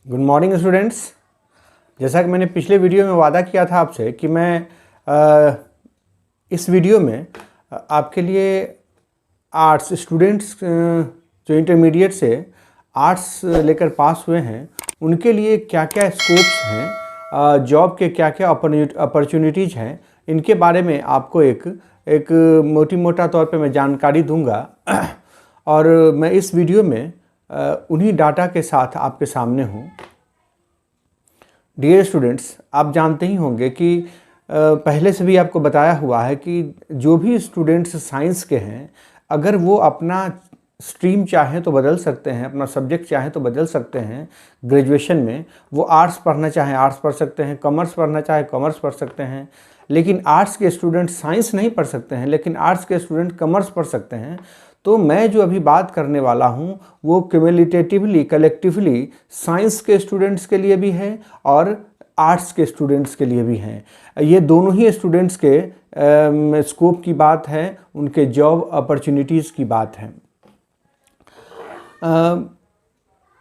Good morning students. जैसा कि मैंने पिछले वीडियो में वादा किया था आपसे कि मैं इस वीडियो में आपके लिए आर्ट्स स्टूडेंट्स जो इंटरमीडिएट से आर्ट्स लेकर पास हुए हैं उनके लिए क्या क्या स्कोप्स हैं, जॉब के क्या क्या अपॉर्चुनिटीज़ हैं, इनके बारे में आपको एक मोटा तौर पे मैं जानकारी दूंगा। और मैं इस वीडियो में उन्हीं डाटा के साथ आपके सामने हूँ। डियर स्टूडेंट्स, आप जानते ही होंगे कि पहले से भी आपको बताया हुआ है कि जो भी स्टूडेंट्स साइंस के हैं, अगर वो अपना स्ट्रीम चाहें तो बदल सकते हैं, अपना सब्जेक्ट चाहें तो बदल सकते हैं। ग्रेजुएशन में वो आर्ट्स पढ़ना चाहें आर्ट्स पढ़ सकते हैं, कॉमर्स पढ़ना चाहें कॉमर्स पढ़ सकते हैं। लेकिन आर्ट्स के स्टूडेंट साइंस नहीं पढ़ सकते हैं, लेकिन आर्ट्स के स्टूडेंट कॉमर्स पढ़ सकते हैं। तो मैं जो अभी बात करने वाला हूँ वो क्यूमुलेटिवली कलेक्टिवली साइंस के स्टूडेंट्स के लिए भी है और आर्ट्स के स्टूडेंट्स के लिए भी हैं। ये दोनों ही स्टूडेंट्स के स्कोप की बात है, उनके जॉब अपॉर्चुनिटीज़ की बात है।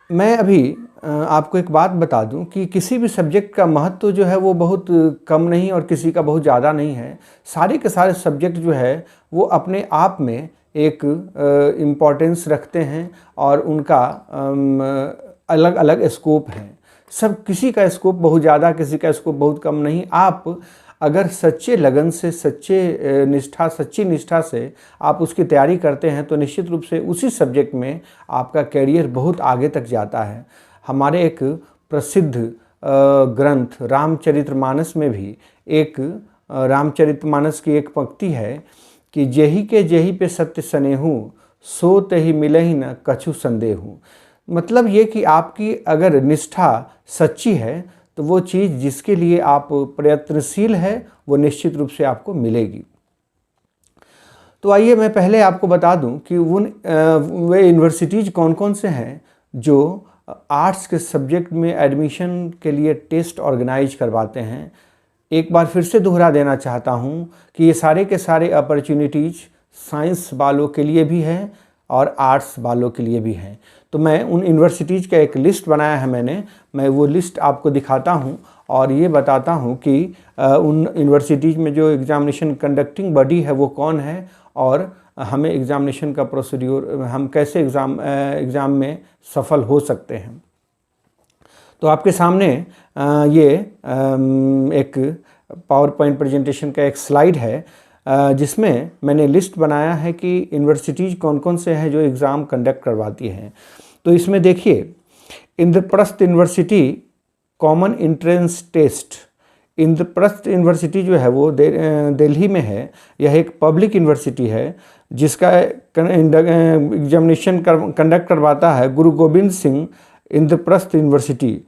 मैं अभी आपको एक बात बता दूं कि किसी भी सब्जेक्ट का महत्व जो है वो बहुत कम नहीं और किसी का बहुत ज़्यादा नहीं है। सारे के सारे सब्जेक्ट जो है वो अपने आप में एक इम्पॉर्टेंस रखते हैं और उनका अलग अलग स्कोप है। सब किसी का स्कोप बहुत ज़्यादा, किसी का स्कोप बहुत कम नहीं। आप अगर सच्चे लगन से, सच्ची निष्ठा से आप उसकी तैयारी करते हैं तो निश्चित रूप से उसी सब्जेक्ट में आपका कैरियर बहुत आगे तक जाता है। हमारे एक प्रसिद्ध ग्रंथ रामचरितमानस में भी एक रामचरितमानस की एक पंक्ति है कि जेहि के जेहि पे सत्य सनेहु, सो तेहि मिलहि न कछु संदेहु। मतलब ये कि आपकी अगर निष्ठा सच्ची है तो वो चीज़ जिसके लिए आप प्रयत्नशील है वो निश्चित रूप से आपको मिलेगी। तो आइए मैं पहले आपको बता दूं कि वे यूनिवर्सिटीज़ कौन कौन से हैं जो आर्ट्स के सब्जेक्ट में एडमिशन के लिए टेस्ट ऑर्गेनाइज करवाते हैं। एक बार फिर से दोहरा देना चाहता हूं कि ये सारे के सारे अपॉर्चुनिटीज़ साइंस वालों के लिए भी हैं और आर्ट्स वालों के लिए भी हैं। तो मैं उन यूनिवर्सिटीज़ का एक लिस्ट बनाया है मैं वो लिस्ट आपको दिखाता हूं और ये बताता हूं कि उन यूनिवर्सिटीज़ में जो एग्ज़ामिनेशन कंडक्टिंग बॉडी है वो कौन है और हमें एग्ज़ामिनेशन का प्रोसीड्यूर, हम कैसे एग्ज़ाम में सफल हो सकते हैं। तो आपके सामने ये एक पावर पॉइंट प्रेजेंटेशन का एक स्लाइड है जिसमें मैंने लिस्ट बनाया है कि यूनिवर्सिटीज़ कौन कौन से हैं जो एग्ज़ाम कंडक्ट करवाती हैं। तो इसमें देखिए, Indraprastha university common entrance test. Indraprastha university जो है वो दिल्ली में है। यह एक पब्लिक यूनिवर्सिटी है जिसका एग्जामिनेशन कंडक्ट करवाता है गुरु गोविंद सिंह इंद्रप्रस्थ यूनिवर्सिटी।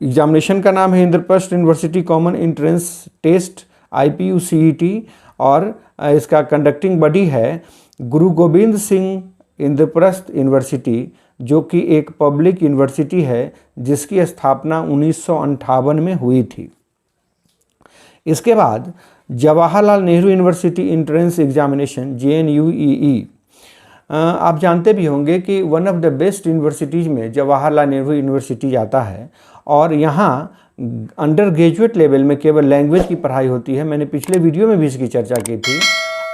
एग्जामिनेशन का नाम है Indraprastha university common entrance test IPU-CET और इसका कंडक्टिंग बॉडी है गुरु गोविंद सिंह इंद्रप्रस्थ यूनिवर्सिटी, जो कि एक पब्लिक यूनिवर्सिटी है जिसकी स्थापना 1958 में हुई थी। इसके बाद Jawaharlal Nehru university entrance examination JNUEE। आप जानते भी होंगे कि one of the best universities में जवाहरलाल नेहरू यूनिवर्सिटी आता है और यहाँ अंडर ग्रेजुएट लेवल में केवल लैंग्वेज की पढ़ाई होती है। मैंने पिछले वीडियो में भी इसकी चर्चा की थी।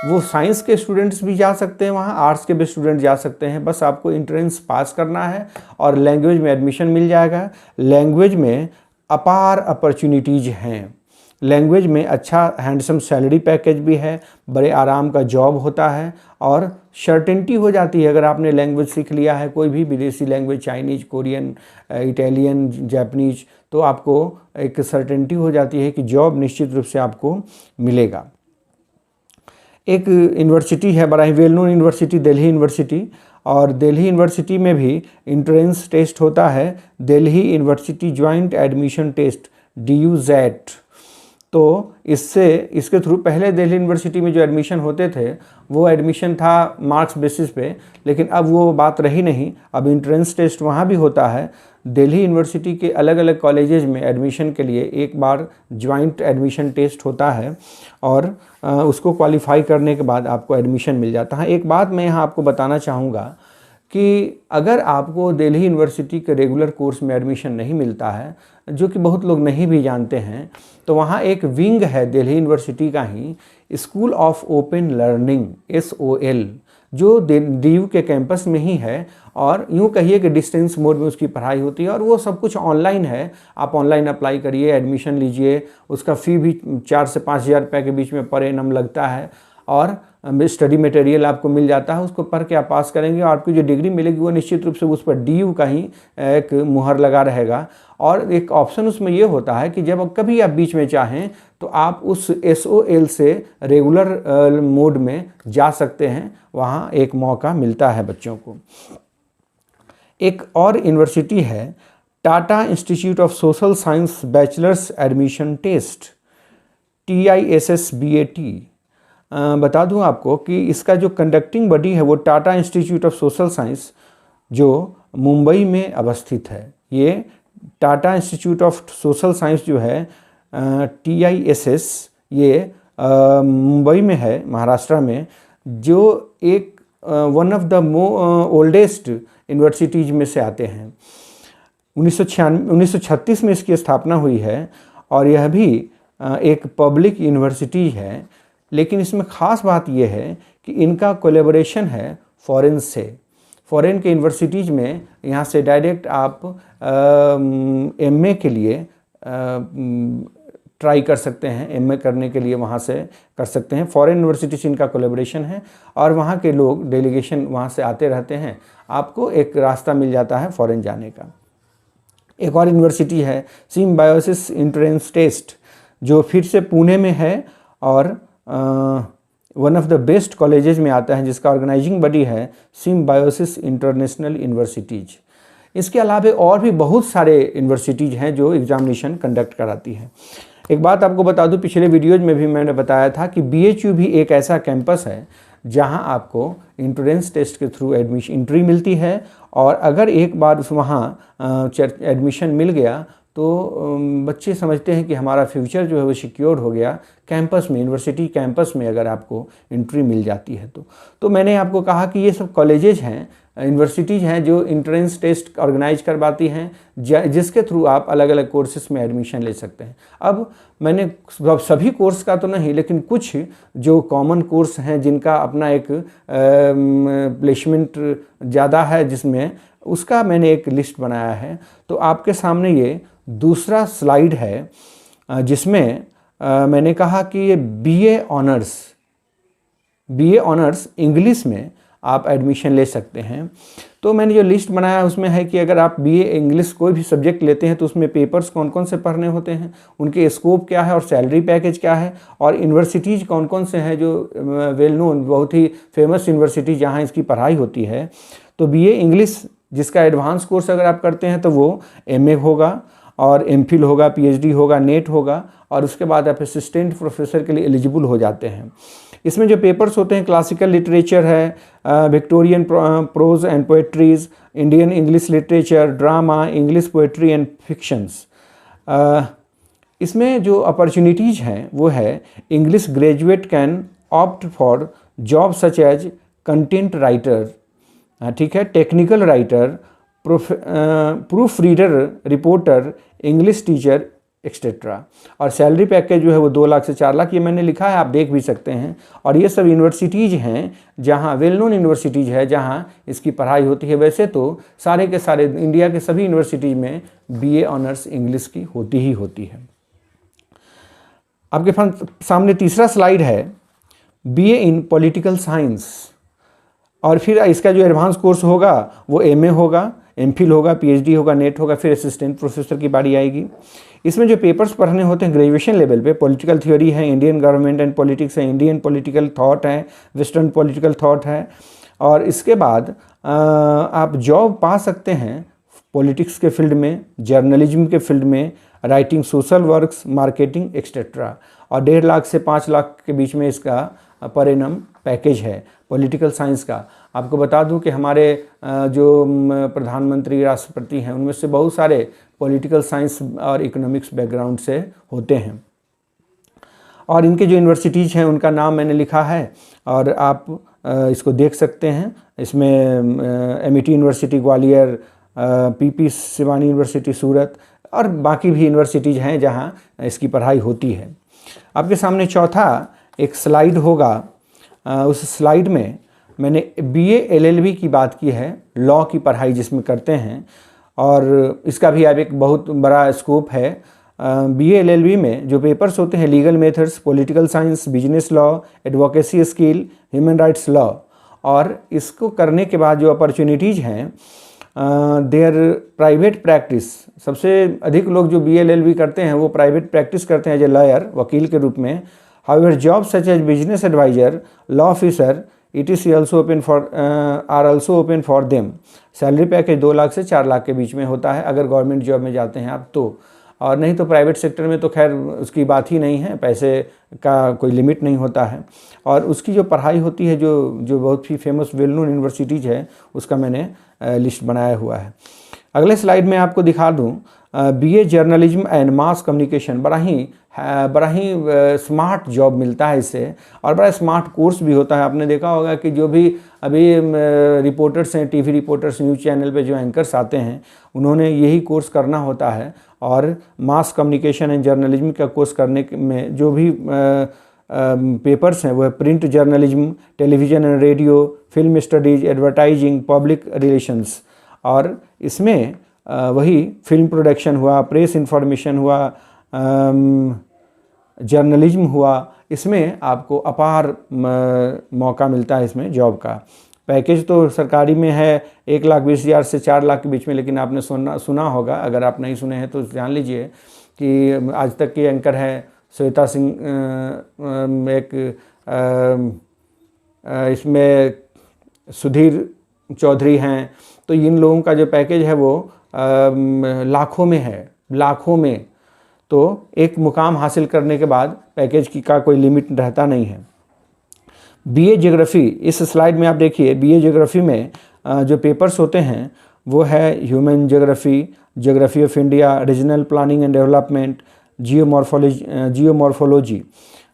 वो साइंस के स्टूडेंट्स भी जा सकते हैं वहाँ, आर्ट्स के भी स्टूडेंट जा सकते हैं। बस आपको एंट्रेंस पास करना है और लैंग्वेज में एडमिशन मिल जाएगा। लैंग्वेज में अपार अपॉर्चुनिटीज़ हैं। लैंग्वेज में अच्छा हैंडसम सैलरी पैकेज भी है, बड़े आराम का जॉब होता है और सर्टेनिटी हो जाती है। अगर आपने लैंग्वेज सीख लिया है, कोई भी विदेशी language, Chinese, Korean, Italian, Japanese, तो आपको एक सर्टेनिटी हो जाती है कि जॉब निश्चित रूप से आपको मिलेगा। एक यूनिवर्सिटी है बड़ा ही well known university, Delhi university, और दिल्ली यूनिवर्सिटी में भी इंट्रेंस टेस्ट होता है, Delhi university joint admission test DU-ZET। तो इसके थ्रू पहले दिल्ली यूनिवर्सिटी में जो एडमिशन होते थे वो एडमिशन था मार्क्स बेसिस पे, लेकिन अब वो बात रही नहीं। अब इंट्रेंस टेस्ट वहाँ भी होता है। दिल्ली यूनिवर्सिटी के अलग अलग कॉलेजेस में एडमिशन के लिए एक बार ज्वाइंट एडमिशन टेस्ट होता है और उसको क्वालिफाई करने के बाद आपको एडमिशन मिल जाता है। एक बात मैं यहाँ आपको बताना चाहूँगा कि अगर आपको दिल्ली यूनिवर्सिटी के रेगुलर कोर्स में एडमिशन नहीं मिलता है, जो कि बहुत लोग नहीं भी जानते हैं, तो वहाँ एक विंग है दिल्ली यूनिवर्सिटी का ही, school of open learning SOL, जो DU के कैंपस में ही है। और यूँ कहिए कि डिस्टेंस मोड में उसकी पढ़ाई होती है और वो सब कुछ ऑनलाइन है। आप ऑनलाइन अप्लाई करिए, एडमिशन लीजिए, उसका फ़ी भी 4 से 5 हज़ार रुपये के बीच में पर एनम लगता है और स्टडी मटेरियल आपको मिल जाता है। उसको पढ़ के आप पास करेंगे और आपकी जो डिग्री मिलेगी वो निश्चित रूप से उस पर DU का ही एक मुहर लगा रहेगा। और एक ऑप्शन उसमें ये होता है कि जब कभी आप बीच में चाहें तो आप उस SOL से रेगुलर मोड में जा सकते हैं, वहाँ एक मौका मिलता है बच्चों को। एक और यूनिवर्सिटी है Tata institute of social science bachelors admission test, TISSBAT। बता दूं आपको कि इसका जो कंडक्टिंग बॉडी है वो Tata institute of social science, जो मुंबई में अवस्थित है। ये Tata institute of social science जो है TISS, ये मुंबई में है, महाराष्ट्र में, जो एक one of the oldest universities में से आते हैं। 1936 में इसकी स्थापना हुई है और यह भी एक पब्लिक यूनिवर्सिटी है। लेकिन इसमें ख़ास बात यह है कि इनका कोलैबोरेशन है फॉरेन से। फॉरेन के यूनिवर्सिटीज़ में यहाँ से डायरेक्ट आप MA के लिए ट्राई कर सकते हैं, MA करने के लिए वहाँ से कर सकते हैं। फॉरेन यूनिवर्सिटी से इनका कोलैबोरेशन है और वहाँ के लोग डेलीगेशन वहाँ से आते रहते हैं, आपको एक रास्ता मिल जाता है फॉरेन जाने का। एक और यूनिवर्सिटी है सिम्बायोसिस एंट्रेंस टेस्ट, जो फिर से पुणे में है और one of the best colleges में आता है, जिसका ऑर्गेनाइजिंग बॉडी है सिम्बायोसिस इंटरनेशनल यूनिवर्सिटीज़। इसके अलावा और भी बहुत सारे यूनिवर्सिटीज़ हैं जो एग्जामिनेशन कंडक्ट कराती हैं। एक बात आपको बता दूं, पिछले वीडियोज में भी मैंने बताया था कि BHU भी एक ऐसा कैंपस है जहां आपको इंट्रेंस टेस्ट के थ्रू एंट्री मिलती है और अगर एक बार वहाँ एडमिशन मिल गया तो बच्चे समझते हैं कि हमारा फ्यूचर जो है वो सिक्योर हो गया। कैंपस में, यूनिवर्सिटी कैंपस में अगर आपको एंट्री मिल जाती है तो मैंने आपको कहा कि ये सब कॉलेजेज हैं, यूनिवर्सिटीज़ हैं जो इंट्रेंस टेस्ट ऑर्गेनाइज करवाती हैं, जिसके थ्रू आप अलग अलग कोर्सेज में एडमिशन ले सकते हैं। अब मैंने सभी कोर्स का तो नहीं, लेकिन कुछ जो कॉमन कोर्स हैं जिनका अपना एक प्लेसमेंट ज़्यादा है जिसमें, उसका मैंने एक लिस्ट बनाया है। तो आपके सामने ये दूसरा स्लाइड है जिसमें मैंने कहा कि ये BA ऑनर्स इंग्लिश में आप एडमिशन ले सकते हैं। तो मैंने जो लिस्ट बनाया उसमें है कि अगर आप BA इंग्लिश कोई भी सब्जेक्ट लेते हैं तो उसमें पेपर्स कौन कौन से पढ़ने होते हैं, उनके स्कोप क्या है और सैलरी पैकेज क्या है, और यूनिवर्सिटीज़ कौन कौन से हैं जो वेल नोन, बहुत ही फेमस यूनिवर्सिटी जहाँ इसकी पढ़ाई होती है। तो BA इंग्लिश जिसका एडवांस कोर्स अगर आप करते हैं तो वो MA होगा और MPhil होगा, PhD होगा, नेट होगा और उसके बाद आप असिस्टेंट प्रोफेसर के लिए एलिजिबल हो जाते हैं। इसमें जो पेपर्स होते हैं, क्लासिकल लिटरेचर है, Victorian prose and poetries, Indian English literature, drama, English poetry and fictions. इसमें जो अपॉर्चुनिटीज़ हैं वो है English graduate can opt for job such as content writer, ठीक है, technical writer, proof reader, reporter, English teacher etcetera. और salary package जो है वो 2 लाख से 4 लाख, ये मैंने लिखा है, आप देख भी सकते हैं। और ये सब यूनिवर्सिटीज़ हैं जहाँ वेल नोन यूनिवर्सिटीज़ है जहाँ इसकी पढ़ाई होती है। वैसे तो सारे के सारे इंडिया के सभी यूनिवर्सिटीज़ में BA ऑनर्स इंग्लिश की होती ही होती है। आपके सामने तीसरा स्लाइड है BA इन पॉलिटिकल साइंस। और फिर इसका जो एडवांस कोर्स होगा वो MA होगा, MPhil होगा, PhD होगा, नेट होगा, फिर असिस्टेंट प्रोफेसर की बारी आएगी। इसमें जो पेपर्स पढ़ने होते हैं ग्रेजुएशन लेवल पे, पॉलिटिकल थ्योरी है, इंडियन गवर्नमेंट एंड पॉलिटिक्स है, इंडियन पॉलिटिकल थॉट है, वेस्टर्न पॉलिटिकल थॉट है। और इसके बाद आप जॉब पा सकते हैं पॉलिटिक्स के फील्ड में, जर्नलिज्म के फील्ड में, writing, social works, marketing etcetera. और 1.5 लाख से 5 लाख के बीच में इसका पर एनम पैकेज है पॉलिटिकल साइंस का। आपको बता दूं कि हमारे जो प्रधानमंत्री, राष्ट्रपति हैं, उनमें से बहुत सारे पॉलिटिकल साइंस और इकोनॉमिक्स बैकग्राउंड से होते हैं। और इनके जो यूनिवर्सिटीज़ हैं उनका नाम मैंने लिखा है और आप इसको देख सकते हैं। इसमें MIT university Gwalior, PP Shivani university Surat और बाकी भी यूनिवर्सिटीज़ हैं जहां इसकी पढ़ाई होती है। आपके सामने चौथा एक स्लाइड होगा। उस स्लाइड में मैंने BA LLB की बात की है, लॉ की पढ़ाई जिसमें करते हैं, और इसका भी अब एक बहुत बड़ा स्कोप है। BA LLB में जो पेपर्स होते हैं, legal methods, political science, business law, advocacy skill, human rights law, और इसको करने के बाद जो अपॉर्चुनिटीज़ हैं, देयर प्राइवेट प्रैक्टिस, सबसे अधिक लोग जो BA LLB करते हैं वो प्राइवेट प्रैक्टिस करते हैं एज ए लॉयर, वकील के रूप में। However job such as business adviser, law officer, ETC are also open for them. Salary package 2 lakh से 4 लाख के बीच में होता है अगर गवर्नमेंट जॉब में जाते हैं आप तो, और नहीं तो प्राइवेट सेक्टर में तो खैर उसकी बात ही नहीं है, पैसे का कोई लिमिट नहीं होता है। और उसकी जो पढ़ाई होती है, जो बहुत ही फेमस वेल नोन यूनिवर्सिटीज़ है, उसका मैंने लिस्ट बनाया हुआ है। अगले स्लाइड में आपको दिखा दूँ BA journalism and mass communication, बड़ा ही स्मार्ट जॉब मिलता है इससे, और बड़ा स्मार्ट कोर्स भी होता है। आपने देखा होगा कि जो भी अभी रिपोर्टर्स हैं, TV रिपोर्टर्स, न्यूज़ चैनल पे जो एंकर्स आते हैं, उन्होंने यही कोर्स करना होता है। और मास कम्युनिकेशन एंड जर्नलिज्म का कोर्स करने में जो भी पेपर्स हैं वो है print journalism, television and radio, film studies, advertising, public relations, और इसमें वही फिल्म प्रोडक्शन हुआ, प्रेस इंफॉर्मेशन हुआ, जर्नलिज्म हुआ, इसमें आपको अपार मौका मिलता है इसमें जॉब का। पैकेज तो सरकारी में है 1,20,000 से 4 लाख के बीच में, लेकिन आपने सुना होगा, अगर आप नहीं सुने हैं तो जान लीजिए कि आज तक के एंकर हैं श्वेता सिंह, एक इसमें सुधीर चौधरी हैं, तो इन लोगों का जो पैकेज है वो लाखों में है, लाखों में। तो एक मुकाम हासिल करने के बाद पैकेज का कोई लिमिट रहता नहीं है। BA ज्योग्राफी, इस स्लाइड में आप देखिए, BA ज्योग्राफी में जो पेपर्स होते हैं वो है human geography, geography of India, regional planning and development, geomorphology,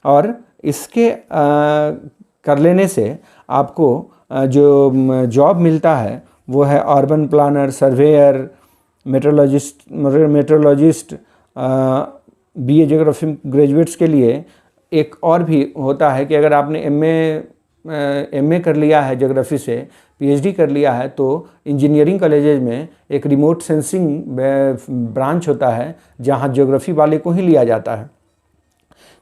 और इसके कर लेने से आपको जो जॉब मिलता है वो है urban planner, surveyor, metrologist. BA geography graduates के लिए एक और भी होता है कि अगर आपने MA कर लिया है ज्योग्राफी से, PhD कर लिया है, तो इंजीनियरिंग कॉलेजेज में एक रिमोट सेंसिंग ब्रांच होता है जहां ज्योग्राफी वाले को ही लिया जाता है।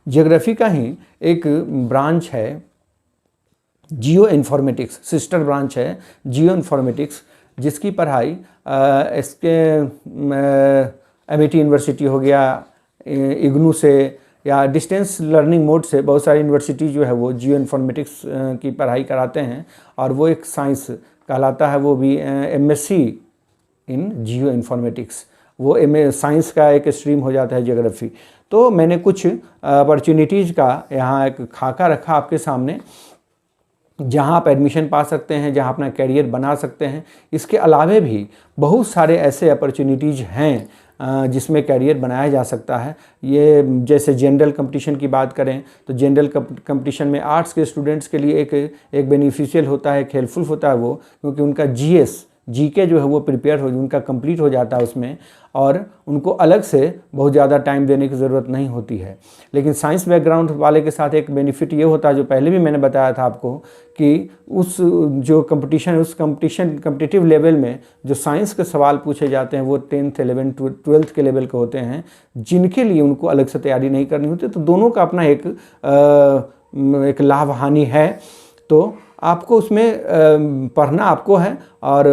ज्योग्राफी का ही एक ब्रांच है जियो इन्फॉर्मेटिक्स, सिस्टर ब्रांच है जियो इन्फॉर्मेटिक्स, जिसकी पढ़ाई इसके MIT यूनिवर्सिटी हो गया, इग्नू से, या डिस्टेंस लर्निंग मोड से बहुत सारी यूनिवर्सिटी जो है वो जियो इन्फॉर्मेटिक्स की पढ़ाई कराते हैं, और वो एक साइंस कहलाता है, वो भी MSc इन जियो इन्फॉर्मेटिक्स, वो साइंस का एक स्ट्रीम हो जाता है ज्योग्राफी। तो मैंने कुछ अपॉर्चुनिटीज़ का यहाँ एक खाका रखा आपके सामने, जहाँ आप एडमिशन पा सकते हैं, जहाँ अपना कैरियर बना सकते हैं। इसके अलावे भी बहुत सारे ऐसे अपॉर्चुनिटीज़ हैं जिसमें कैरियर बनाया जा सकता है। ये जैसे जनरल कंपटीशन की बात करें तो जनरल कंपटीशन में आर्ट्स के स्टूडेंट्स के लिए एक बेनिफिशियल होता है, एक हेल्पफुल होता है वो, क्योंकि उनका GK जो है वो प्रिपेयर उनका कंप्लीट हो जाता है उसमें, और उनको अलग से बहुत ज़्यादा टाइम देने की ज़रूरत नहीं होती है। लेकिन साइंस बैकग्राउंड वाले के साथ एक बेनिफिट ये होता है, जो पहले भी मैंने बताया था आपको, कि उस जो कंपटीशन, उस कम्पिटिटिव लेवल में जो साइंस के सवाल पूछे जाते हैं वो 10th 11th 12th के लेवल के होते हैं, जिनके लिए उनको अलग से तैयारी नहीं करनी होती। तो दोनों का अपना एक लाभ हानि है। तो आपको उसमें पढ़ना आपको है, और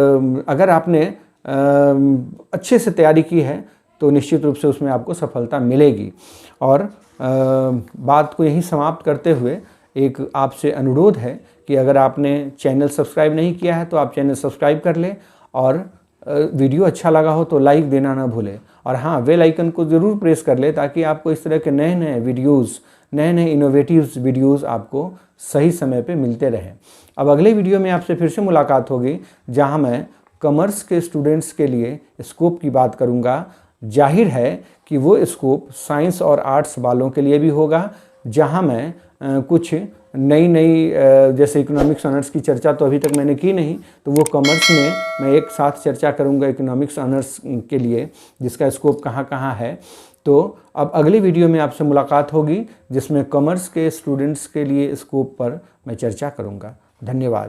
अगर आपने अच्छे से तैयारी की है तो निश्चित रूप से उसमें आपको सफलता मिलेगी। और बात को यहीं समाप्त करते हुए एक आपसे अनुरोध है कि अगर आपने चैनल सब्सक्राइब नहीं किया है तो आप चैनल सब्सक्राइब कर लें, और वीडियो अच्छा लगा हो तो लाइक देना ना भूलें, और हाँ, बेल आइकन को ज़रूर प्रेस कर लें ताकि आपको इस तरह के नए नए वीडियोज़, नए नए इनोवेटिव वीडियोज़ आपको सही समय पे मिलते रहें। अब अगले वीडियो में आपसे फिर से मुलाकात होगी, जहां मैं कॉमर्स के स्टूडेंट्स के लिए स्कोप की बात करूंगा। जाहिर है कि वो स्कोप साइंस और आर्ट्स वालों के लिए भी होगा, जहां मैं कुछ नई जैसे इकोनॉमिक्स ऑनर्स की चर्चा तो अभी तक मैंने की नहीं, तो वो कॉमर्स में मैं एक साथ चर्चा करूंगा इकोनॉमिक्स ऑनर्स के लिए, जिसका स्कोप कहाँ कहाँ है। तो अब अगली वीडियो में आपसे मुलाकात होगी जिसमें कॉमर्स के स्टूडेंट्स के लिए स्कोप पर मैं चर्चा करूंगा। धन्यवाद।